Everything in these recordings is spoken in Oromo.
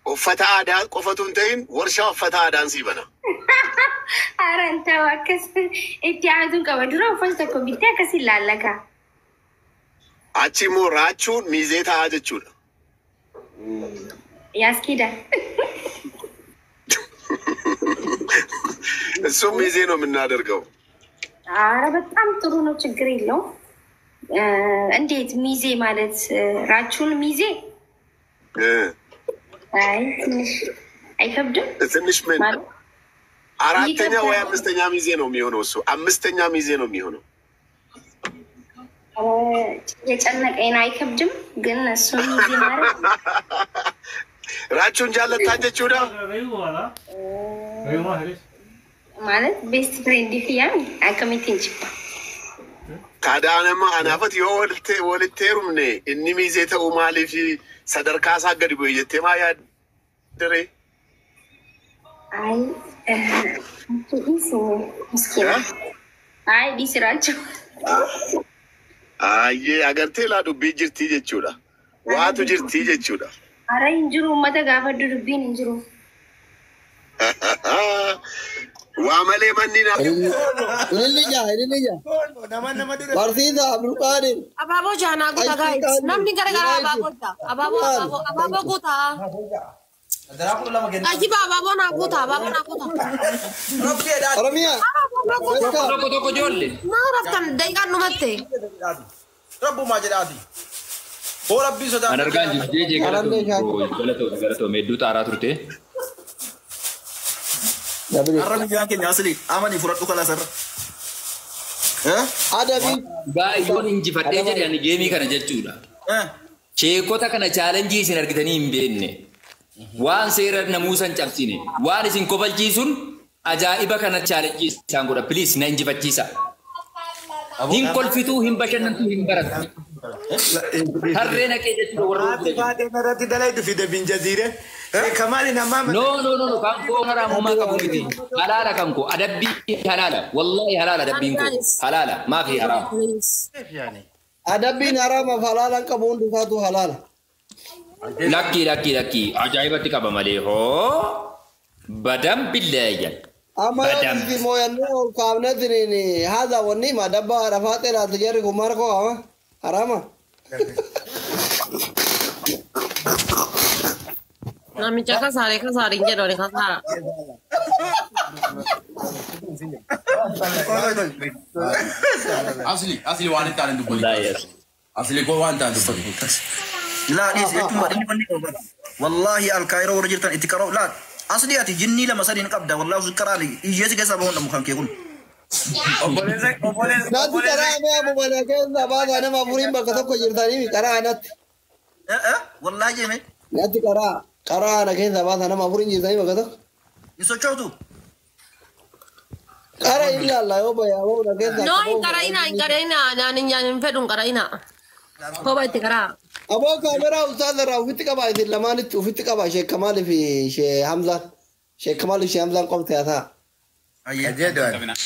وفتاة دان قفتون تين ورشة فتاة دان سيبنا أنت واكس إنتي عادون كودرا وفلتكم بيتا كسي لالكا أتشي مو راتشون ميزيتا عادتشون ياس كده السو ميزينو من نادر جو በጣም ጥሩ ነው ችግር የለው እንዴት ሚዜ ማለት ራቹን ሚዜ አይ ትንሽ አይከብድም ትንሽ ምን አራተኛ ወይ አምስተኛ ሚዜ ነው የሚሆነው እሱ አምስተኛ ሚዜ ነው የሚሆነው የጨነቀኝ አይከብድም ግን እሱ ሚዜ ማለት ራቹን ጃለታጀችው ዳ ማለት ቤስት ፍሬንድ ዲፊያን አከሚቲንች ካዳነማ አናፈት ወልቴሩም ነ እኒ ሚዜተው ማሊፊ ሰደርካሳ ገድቦ የቴማ ያደረ አይ እሱ ምስኪና አይ ዲስራቸው አይ አገርቴ ላዱ ቢጅርቲ ጀቹዳ ዋቱ ጅርቲ ጀቹዳ አረ እንጅሩ መተጋፈዱ ዱቢን እንጅሩ وعملي مننا إليجا برسيدا بروكادين أبابو جانا كوتا guys نمني كرا أبابو كوتا أجيب أبابو ناكوتا رميا كوتا كجولي ما رفتن دايكان نمتة ربو ما جرادي هو ربي صدا أنا رجع جي غلطو ميدو تارا ترتي أرمي جاك ناسلي أماني فرط وكلا سر ada bi baay'oon injifatee jedhe ani geemii kana jechuudha. Sheekota kana chaalenjii isin argitanii hin beekne. Waan seera namuusan cabsine. Waan isin kofalchiisuun ajaa'iba kana chaalenjii isaan godha. Please na injifachiisa. Hin kolfituu hin bashannantuu hin baratu. Harreen haqee jechuudha warra baadee narratti dalaytu fide bin jaziire kamaali namaa no kan koo haramumaa qabu miti halaala kan koo adabbii halaala wallahi halaala adabbiin koo halaala maafi haraam adabbiin haraama halaala qabu hundufaatu halaala lakki ajaa'ibatti qaba malee hoo badam billaayyan amma yatti moyanne ol kaabnetini haza wanni ma dabba rafaate la tijari kumar ko harama nami chaka sare injero ne kasara asli wani tan du boli asli ko wan tan du boli la is etum badin bonni wallahi al kairo warjirtan itikaro la asli ati jinni la masadin qabda wallahi zikrali iyeti gasa bawon da mukan ke kun nati karame amu malake zabada na mafurin baka tokko jirtani mi karanat wallahi jeme nati kara na ke zabada na mafurin jirtani baka tokko isochotu kara illa Allah yo baya wo na ke no in karaina nyanin fedun karaina ko ba tikara abo kamera ustad ra fitika ba idin lamani tu fitika ba Sheikh Kamal fi Sheikh Kamal qomta ta ajedo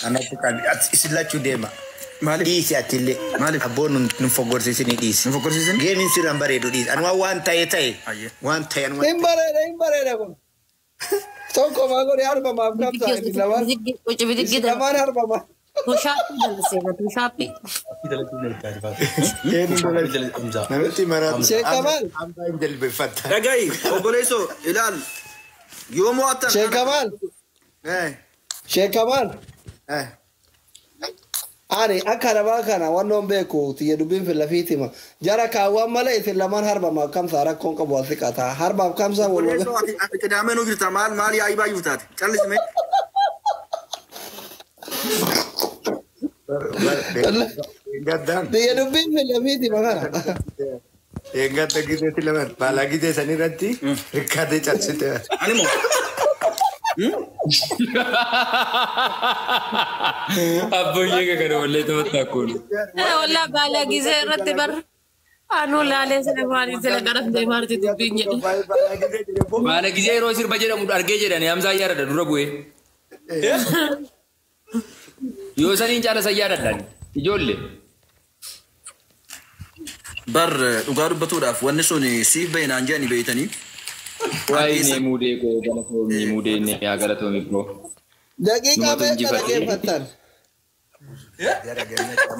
ana tukan isilachu dema mali disi atille mali abon nufogorse sini disi nufogorse sini gemin siran bare do disi anwa wan tay anwa imbare ko toko magori arba ma kamta lawan laman arba ma tushapi dalse tushapi namti mara Sheikh Kamal amda indel befatta dagai ogoleso ilal yomo atta Sheikh Kamal ani akara bakana wannan be ko tiye dubin filafitima jara ka wa mala laman harba ma kam sara kon ka bo sikata harba kam sa wala so ati kadame no girta mal ya iba yutat kallis me gaddam tiye dubin filafitima kana engata gide laman bala gide saniranti rikade chatsite animo abboyye ka kana wallahi tawakkul walla bala gize rattibar anu lale selemani sele garaf de marti dubinye bala gize ro sirba jedhamu arge jedhani hamza yaada dura bu'e yoo saniin caala sayyaadadhaan ijoollee bar dhugaa dubbatuudhaaf wanni sun siif bainaan jedhani beeytanii Waayee muudee koo galatoomii muudee inni yaa galatoomii bro. Daqiiqaa meeqa dhaggeeffattan?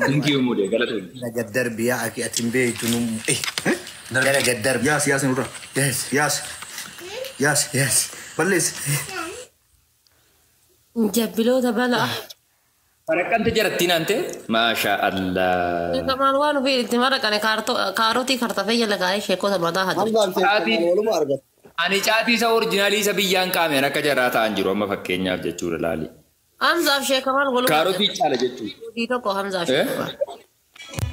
Thank you muudee galatoomii. Naga darbiyaa aki atin beektu naga darbi. Yaas nurra. Yaas. Ballees. Jabbiloota balaa. Maraqante jarattiin ante? Maasha Allah. Kamaan waan ofii itti maraqane kaarotii kartafee jala kaa'ee sheekota mataa hajji. Hambaan seeqamaan waluma argata. Ani caatii isa oriijinaalii isa biyyaan qaameen akka jaraa ta'an jiru amma fakkeenyaaf jechuudha laali. Hamzaaf sheekamaan waluma. Kaarotii caala jechuudha. Hojii tokko Hamzaaf sheekamaan.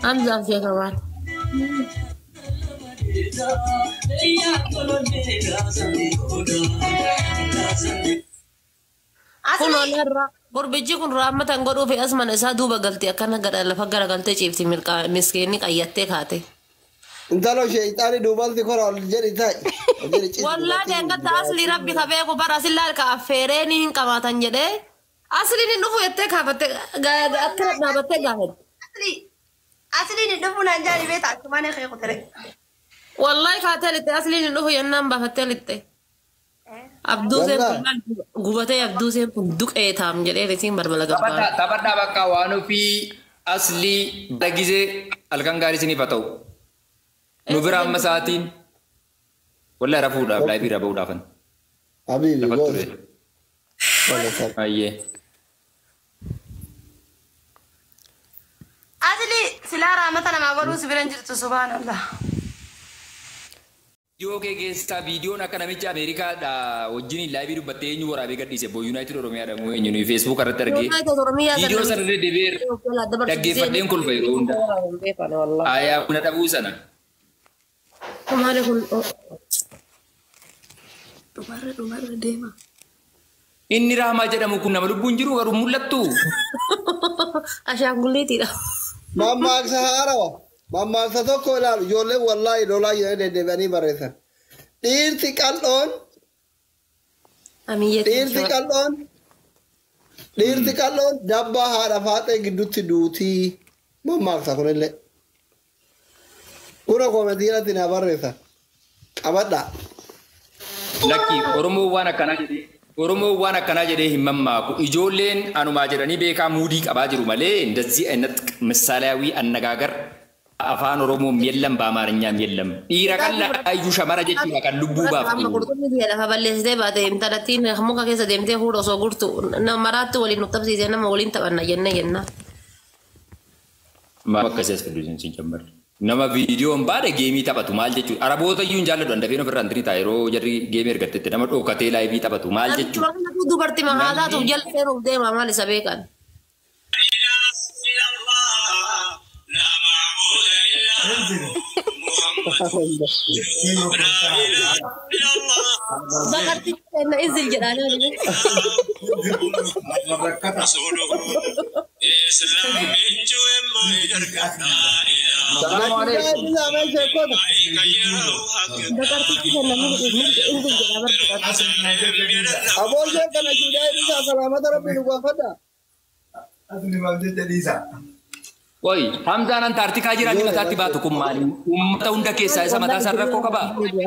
Hamzaaf sheekamaan. Kun olarraa gurbichi kun raammatan godhuu fi asman isaa duuba galtee akkana lafa garagaltee ciifti miskeenni qayyattee kaate. Intalo sheeyxaani duubalti kora ol jedhi ta'i. Wallaa deengata asli rabbi ka beeku bara sillaa ka affeereeni hin qabaatan jedhee asliin hin dhufu jettee kaafatte akkana dhaabattee gaafate. Asliin hin dhufu naan jaani beeta akkumaan eekee kutere. Wallaahi kaatee litte asliin hin dhufu yennaan baafattee litte. Abduuseen kun gubatee abduuseen kun duqee taam jedhee risiin barbala gabbaa. Taphadhaa bakka waan ofii aslii dagizee halkan gaarii isiniif haa ta'u. Nu bira amma sa'aatiin wallahi rafuudhaaf laayifii rafuudhaafan. Habiibi goos. Ayyee. Asli silaa raamata namaa godhuu si biran jirtu subhaanallah. Viidiyoo kee keessaa viidiyoon akka namicha Ameerikaadha wajjin laayifii dubbattee eenyu waraabee gadhiise boo Yuunaayitid Oromiyaadha moo eenyu nuyi Feesbuuk irratti argee viidiyoo sana irra deebi'ee dhaggeeffadheen kolfa yeroo hunda. Ayaa buna dhabuu sana. Kemarin kun dhumarra deema. Inni Raamaa jedhamu kun nama lubbuun jiru garuu mul'attu. Ashaangulliitiidha. Mammaaksa haarawa. Mammaaksa tokko ilaalu ijoolleen wallaahi lolaa jedhanii deddeebi'anii barreessan. Dhiirti qal'oon. Dhiirti qal'oon dabbaa haadha faaxee gidduutti duutii. Mammaaksa kunillee. Kuna koomenti irratti na barreessa. Qabadha. Lakki Oromoo waan akkanaa jedhee hin mammaaku. Ijoolleen anumaa jedhanii beekaa muudii qabaa jiru malee እንደዚህ አይነት ምሳሌያዊ አነጋገር afaan Oromoo የለም በአማርኛም የለም. dhiira qalla አዩ ሸመራ jechuudha kan lubbuu baaftu. Lafa balleessitee baate intalattiin muka keessa deemtee fuudha osoo gurtu maraatti waliin nu qabsiisee nama waliin taphanna jenna. Maaf akkasiis fiduusin siin jammarre. Nama viidiyoon baadhe geemii taphatu maal jechuudha. Araboota iyyuu hin jaalladhu dafeen ofirraa hin tiritaa yeroo jarri geemii ergattetti nama dhookatee laayivii taphatu maal jechuudha. Dubartii mahaataatu jala seenuuf deema maal isa beekan. Bakatti kenna izil jedhaanii Woi, Hamzaan Antartika jiran mataatti baatu kun maali? Uummata hunda keessaa isa mataa isaa rakkoo qaba.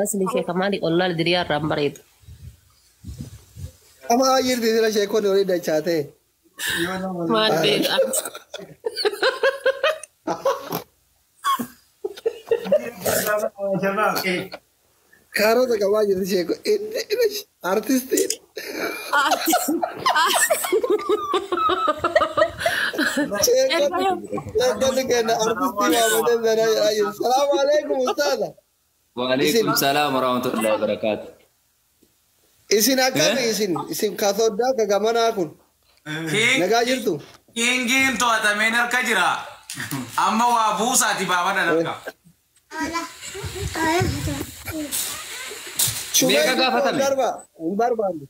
Asli sheeka maali ollaal diriyaa irraan bareedu. Ama jirti sila sheekonni olii dachaate. Maal beekaa? Kaarota qabaa jirti sheeko. Artistiin. Sheekonni kenna artistii waamatee sana jedhaa jiru. Salaamu alaikum ustaaza. Waalaikum salaam warahmatullahi wabarakatuh. Isin akkami isin kasoddaa ka gamanaa kun. Nagaa jirtu. Kiingiin to'atameen harka jira. Amma waa buusaati baafadha harka. Meeqa gaafatame? Hin barbaanne.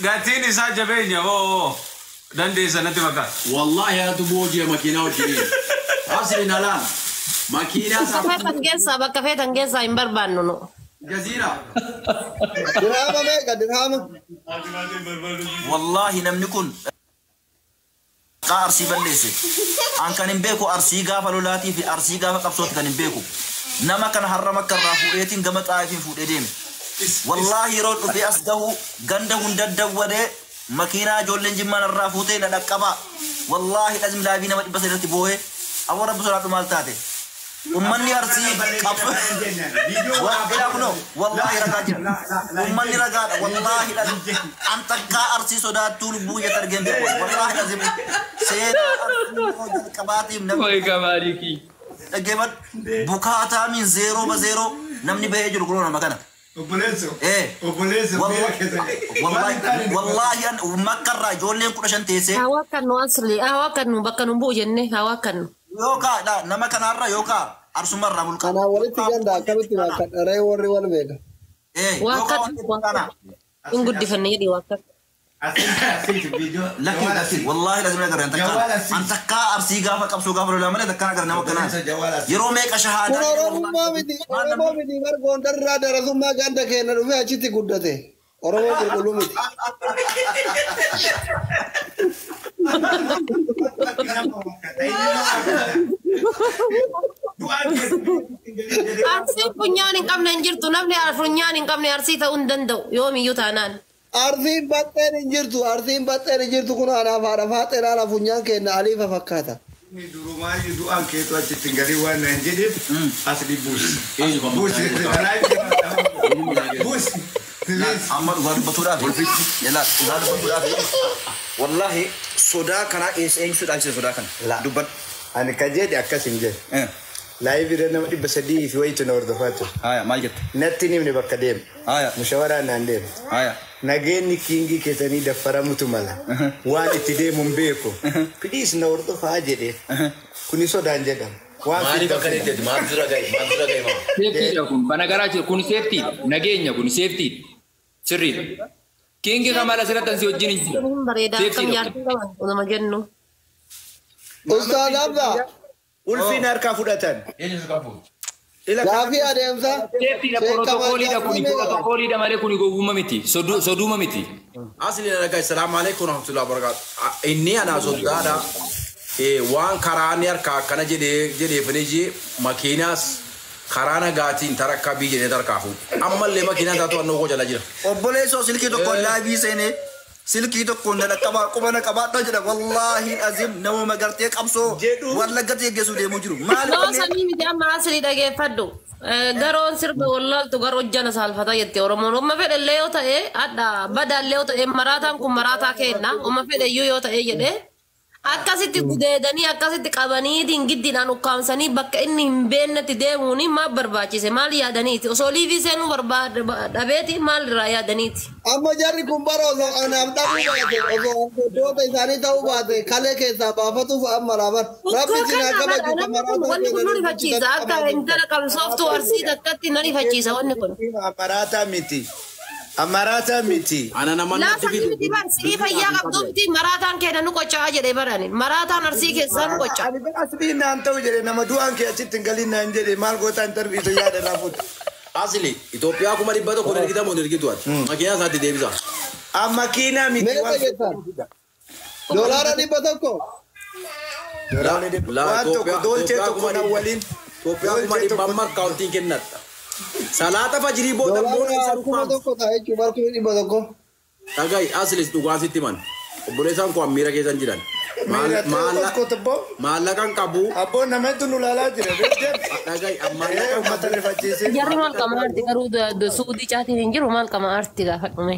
Gatiin isaa jabeenya hoo dandeessa natti fakkaata. Wallahi haatu boojii makiinaa wajjin. Asli nalaan makiinaa bakka feetan keessaa hin barbaannu nu. Jaziira. Dirhama meeqa dirhama? Wallahi namni kun arsii balleesse. An kan hin beeku arsii gaafa lolaatii fi arsii gaafa qabsooti kan hin beeku. Nama kana har'a makka irraa fuudheetiin gama xaayifiin fuudhee deeme. والله يرون في أصده جنده وندده وده ماكينة جولن جمان الرافوتين لنكبا والله لازم لاعبين ما تبصر تبوه أو رب سرعة مالتاته ومني أرسي والله رجاجر ومني رجاج والله لازم أنت كا أرسي سودا طول بوية ترجم والله لازم سيد كباتي من كمالكي أجمد بكاتا من زيرو بزيرو نمني بيجر كلنا مكانه والله أن مكر رجولين كل شيء تيسي هوا كانوا أصلي هوا كانوا بكنوا بوجنة هوا كانوا يوكا لا نما كان أرى يوكا أرسم مرة ملكا أنا ولدت جندا كم تبغى رأي وري ولا بيجا واكد إن قد فني دي واكد لكن والله لازم نقدر أنت كا أرسي غافا كم سو غافا ولا ما نقدر كنا قرنا مكنا يرومك شهادة ما بدي مرقون درا درا ثم جندا كنا رفيع شتى قدته أروما كلهم أرسي punyaan hin qabne hin jirtu namni funyaan hin qabne arsii ta'uu hin danda'u yoomiyyuu taanaan. Arsiin baxxeen hin jirtu kun anaaf haadha faaxeen haala funyaan kenna aliifa fakkaata. Durumaayyuu du'aan keetu achitti hin garii waan naan jedheef asli buusi. Buusi. أما وارد بطولات يلا وارد بطولات والله صدا كنا إيش صدا إيش صدا كنا لا دبل أنا كجد أكاسين جد لا يبيرنا ما بسدي في وقت نور دفاتو هاي ما جت نتني من بكديم هاي مشاورة نانديم هاي نجيني كينجي كتاني دفرا متملا وان تدي مبيكو بليز نور دفاجري كوني صدا جدا Maali bakka inni maal dura gahe maa. Safety dha kun bana garaachi kun safety nageenya kun safety sirriidha. Kingi kamala sirratti ansi wajjin hin jiru. Bareedaa akkam yaaduu qaban nama jennu. Ustaad Abda. Ulfin harka fudhatan. Gaafii adeemsa. Safety dha protokoliidha malee kun gowwuma miti soduuma miti. Asli nagaa assalamu alaikum warahmatullahi wabarakatuh. Inni ana soddaadha. Waan karaani harka akkana jedhee finiji makiinaas karaana gaatiin tarakka bii jedhee tarkaafu ammallee makiinaa taatu annoo koo jala jira. obboleessoo silkii tokko laabii seenee silkii tokko naqabaa qubana qabaadha jedha wallaahi azim namuma gartee qabsoo wallaggatee geessu deemuu jiru. Loo samii miti amma asli dhageeffadhu. Garoon sirba wallaaltu garoo jana saalfataa jettee Oromoon umma fedhe illee yoo ta'e adda badaallee yoo ta'e maraataan kun maraataa kenna umma fedhe iyyuu yoo ta'e jedhee. Akkasitti gudeedanii akkasitti qabanii dingiddiidhaan ukkaamsanii bakka inni hin beeknetti deemuuni maal barbaachise maal yaadaniiti osoo liivii seenuu dhabeeti maal irraa yaadaniiti. Amma jarri kun bara osoo anaaf dhabuu baate osoo hordoftoota isaanii ta'uu baate kalee keessaa baafatuuf amma laaban rabbi cinaa kabaju kamaraata. Wanni kun nu rifachiisa akka intala qabsooftuu arsii takkatti na rifachiisa wanni kun. Amaraataa miti. Amarata miti. Ana nama natti fidu. Lafa miti barsi fayyaa qabduuti maraataan keenya nu qoccaa jedhee barani. Maraataan arsii keessaa nu qoccaa. Asli naan ta'u jedhee nama du'aan kee achitti hin galin naan jedhee maal gootaan tarbiitu yaada laafuuti. Asli Itoophiyaa kuma dhibba tokko ergita moo ergitu ati. Makiinaa isaatti deebisa. Makiinaa miti. Doolaara dhibba tokko. Waan tokko doolchee tokko na waliin. Itoophiyaa kuma dhibba amma akkaawuntiin kennata. Salaata fajirii booda boona isa kuma tokko ta'e jechuun barkuu dhibba tokko. Dhagai aslis dhugaasitti man. Obboleessaan koo miira keessan jiran. Maallaqan qabu. Abboon namatti nu laalaa jira. Dhagai maallaqan uummata rifachiisee. Jarri maal qama arti garuu suudii caatiin hin jiru maal qama arti gaafadhume.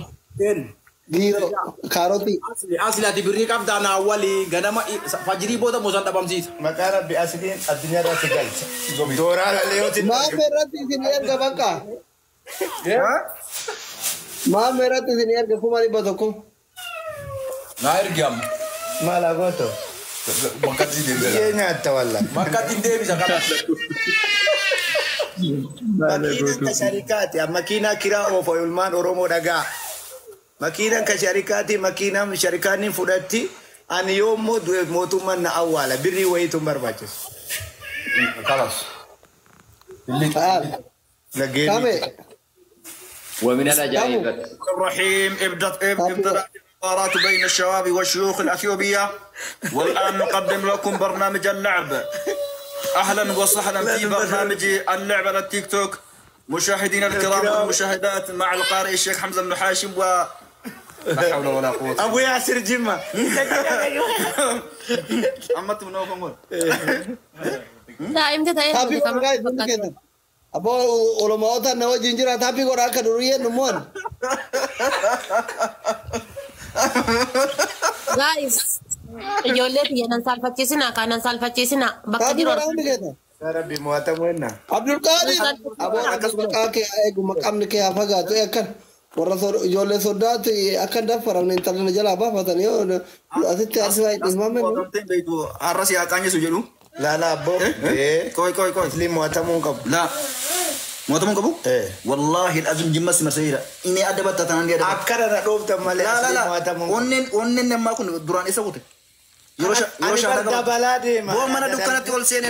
Giiro kaarootii. Asli ati birrii qabdaa naa walii ganama fajirii booda moosaan dhabamsiisa. Maqaa rabbi asliin addunyaa irratti galcha. Dooraara leeyooti. Maamee irratti isin erga bakka. Maamee irratti isin erga kuma dhibba tokko. Naa ergam. Maal agooto. Makkatti deebisa. Biyya nyaatta walla. Makkatti deebisa kana. Makiinaan kasharikaati. Makiinaa kiraa oofa ilmaan Oromoo dhagaa. Makiinaan kasharikaati. Makiinaan sharikaanii fudhatti. Ani yoommoo du'e mootummaan na awwaala. Birrii wayiitu hin barbaachisu. Kalas. Kame. ومن العجائب الرحيم ابدأت المباراة بين الشباب والشيوخ الأثيوبية والآن نقدم لكم برنامج اللعب. أهلا وسهلا في برنامج اللعب على التيك توك. مشاهدينا الكرام والمشاهدات مع القارئ الشيخ حمزة بن حاشم و لا حول ولا قوة. أبو ياسر جمة. أما تمنو كمول. لا إمتى تاي Tapi kau guys, betul kan? Apa ulama otak nawa jinjira tapi kau rakan durian numon. guys ijoollee biyya nan saalfachiisina kanan saalfachiisina bakka Tapi jiru orang ni kan? Rabbi muatamu enna. Abdul Qadir. Abo akas makake egu makam ni kaya faga tu akan. Orang ijoollee sodaatu akan dapat orang internet jala apa fatan yo. Asitti aswai imam ni. Arras ya kanya sujeru. La la bo. Koi. Muslim muatamu kab. لا موتمون كبو؟ والله العظيم جمس مرسيرة إني أدبت تتناني أدبت أكرر ردوب تمالي لا ونن ما كن دران إسا قوتي يروشا أنا بدأ بلادي ما بو منا دكانة تقول سيني